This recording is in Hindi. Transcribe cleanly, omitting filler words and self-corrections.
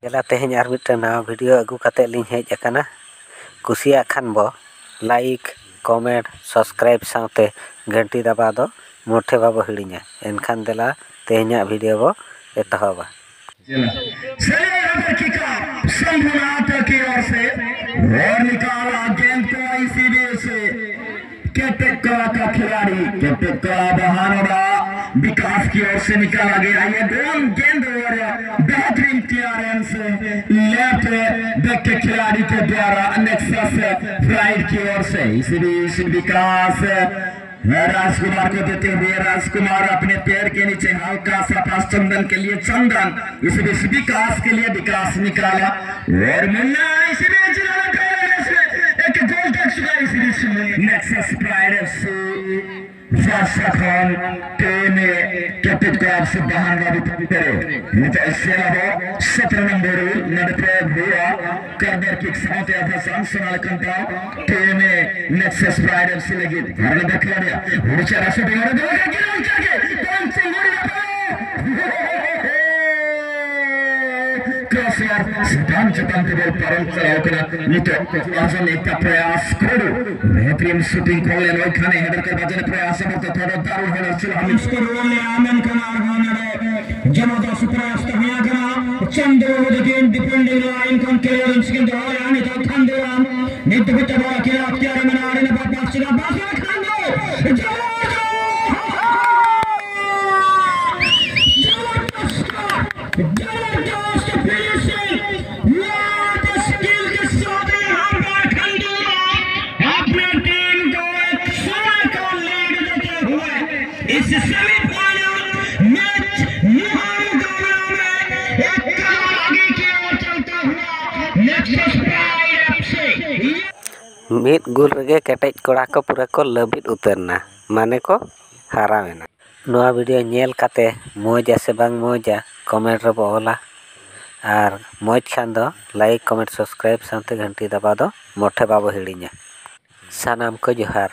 चला तेहन आर मिट्टे नवा वीडियो अगू कते लिंग हेज अकना कुसिया खान बो लाइक कमेंट सब्सक्राइब साथे घंटी दबा दो मोठे बाबो हिड़िया एनखान देला तेहन वीडियो बो एतहबा की ओर से और निकाला गेंद को इसीलिए से कैप्टन का खिलाड़ी कैप्टन का बहानोरा विकास की ओर से निकाला गया ये गोल गेंद और बेहतरीन क्लियरेंस लेफ्ट बैक के खिलाड़ी के द्वारा नेक्सस फ्लाइट की ओर से इसी विकास राजकुमार को देते हुए राजकुमार अपने पैर के नीचे हल्का सा पास चंदन के लिए चंदन इस विकास के लिए विकास निकाला और मुन्ना एक गोल तक चुका नेक्सस फ्लाइट कैप्टन को आपसे बाहर करे 17 नंबर हुआ कर्नर किक साथ सोनाल कंटा टीम नेक्सस फ्लाइट से लगी प्रयास करो बेहतरीन शूटिंग खोले हेडर के बजने प्रयास थोड़ा दारुण जबरदस्त प्रयास चंद्र डिफेंडिंग लाइन कम क्लियरेंस के द्वारा खंडेराम नित्य बिट्टा बॉल किया मनारे ने बात चला मिट गुल रेगे केटेज कोड़ा को पूरा को लबित उतरना माने को हारावेना नवा वीडियो नेल काते मोजा से बांग मोजा कमेंट रे बोला और मोज खान दो लाइक कमेंट सब्सक्राइब साथे घंटी दबा दो मोठे बाबो हिड़िया सानाम को जोहार।